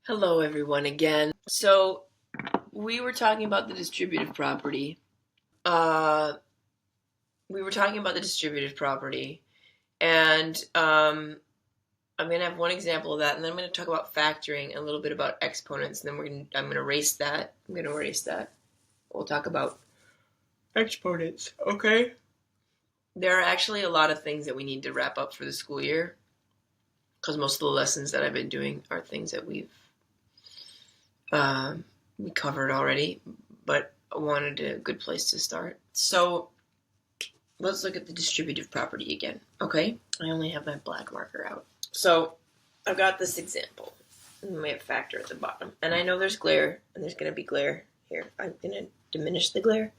Hello everyone again. So we were talking about the distributive property. Uh, we were talking about the distributive property, and I'm gonna have one example of that, and then I'm gonna talk about factoring and a little bit about exponents, and then I'm gonna erase that. I'm gonna erase that. We'll talk about exponents. Okay. There are actually a lot of things that we need to wrap up for the school year, because most of the lessons that I've been doing are things that we covered already, but I wanted a good place to start. So let's look at the distributive property again. Okay, I only have my black marker out. So I've got this example, and we have factor at the bottom. And I know there's glare, and there's going to be glare here. I'm going to diminish the glare,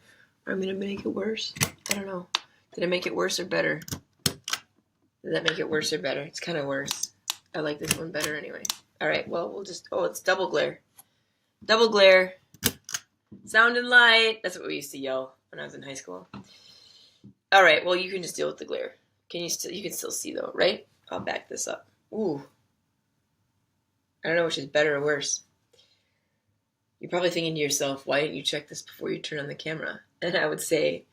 or I'm going to make it worse. I don't know. Did I make it worse or better? Did that make it worse or better? It's kind of worse. I like this one better anyway. All right, well, we'll just, it's double glare. Double glare. Sound and light. That's what we used to yell when I was in high school. All right, well, you can just deal with the glare. You can still see though, right? I'll back this up. Ooh. I don't know which is better or worse. You're probably thinking to yourself, why didn't you check this before you turn on the camera? And I would say,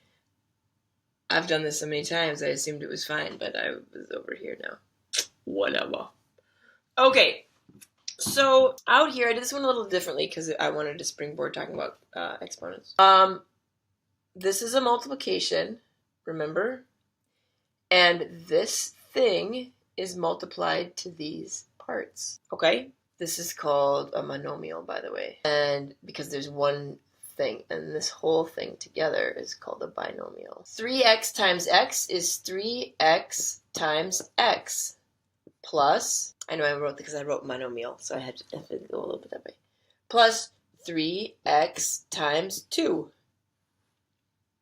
I've done this so many times, I assumed it was fine, but I was over here now. Whatever. Okay. So out here, I did this one a little differently because I wanted to springboard talking about exponents. This is a multiplication, remember? And this thing is multiplied to these parts, okay? This is called a monomial, by the way. And because there's one thing, and this whole thing together is called a binomial. 3x times x is 3x times x plus, I know I wrote because I wrote monomial, so I had to go a little bit that way, plus 3x times 2.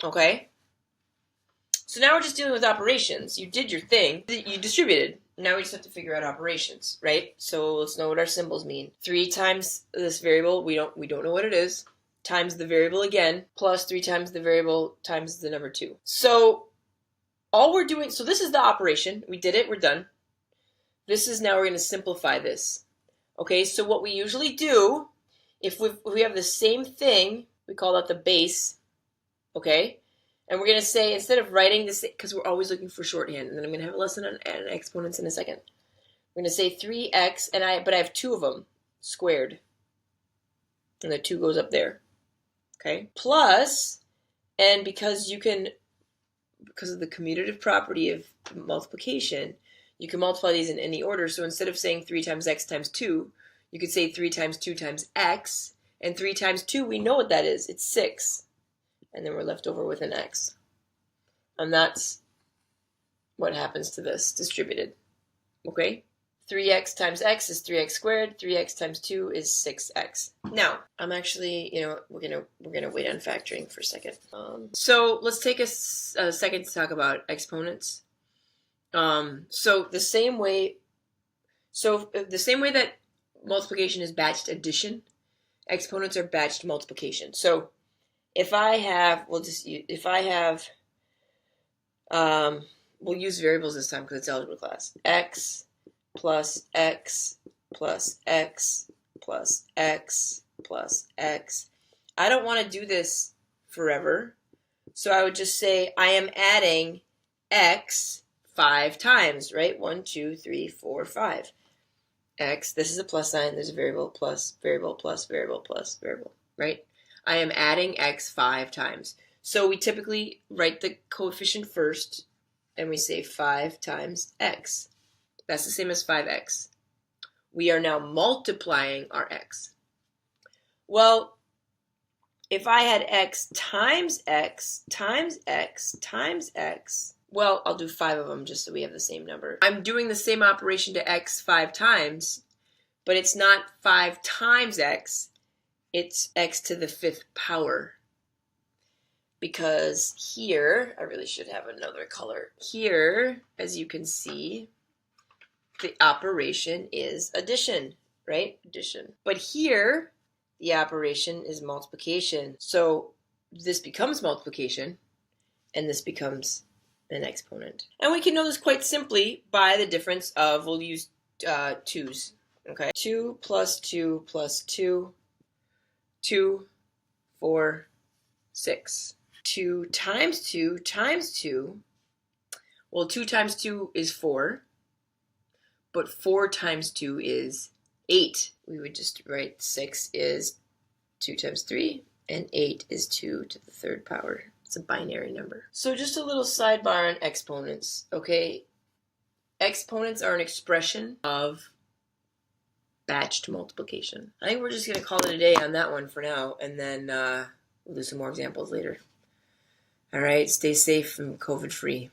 Okay? So now we're just dealing with operations. You did your thing. You distributed. Now we just have to figure out operations, right? So let's know what our symbols mean. 3 times this variable, we don't know what it is, times the variable again, plus 3 times the variable times the number 2. So all we're doing, so this is the operation. We did it. We're done. This is now we're going to simplify this. Okay, so what we usually do, if we have the same thing, we call that the base, okay? And we're going to say, instead of writing this, because we're always looking for shorthand, and then I'm going to have a lesson on exponents in a second. We're going to say 3x, but I have 2 of them squared. And the 2 goes up there. Okay? Plus, and because of the commutative property of multiplication, you can multiply these in any order. So instead of saying 3 times x times 2, you could say 3 times 2 times x. And 3 times 2, we know what that is. It's 6. And then we're left over with an x. And that's what happens to this distributed. Okay? 3x times x is 3x squared. 3x times 2 is 6x. Now, I'm actually, we're gonna wait on factoring for a second. So let's take a second to talk about exponents. So the same way that multiplication is batched addition, exponents are batched multiplication. So if I have, we'll use variables this time because it's algebra class. X plus x plus x plus x plus x. I don't want to do this forever, so I would just say I am adding x 5 times, right? 1, 2, 3, 4, 5. X, this is a plus sign, there's a variable plus variable plus variable plus variable, right? I am adding x 5 times. So we typically write the coefficient first, and we say 5 times x. That's the same as 5x. We are now multiplying our x. Well, if I had x times x times x times x, well, I'll do 5 of them just so we have the same number. I'm doing the same operation to x 5 times, but it's not 5 times x, it's x to the 5th power. Because here, I really should have another color. Here, as you can see, the operation is addition, right? Addition. But here, the operation is multiplication. So this becomes multiplication, and this becomes an exponent. And we can know this quite simply by the difference of, we'll use 2's. Okay, 2 plus 2 plus 2, 2, 4, 6. 2 times 2 times 2. Well, 2 times 2 is 4, but 4 times 2 is 8. We would just write 6 is 2 times 3, and 8 is 2 to the third power. It's a binary number. So just a little sidebar on exponents, okay? Exponents are an expression of batched multiplication. I think we're just going to call it a day on that one for now, and then we'll do some more examples later. All right, stay safe and COVID-free.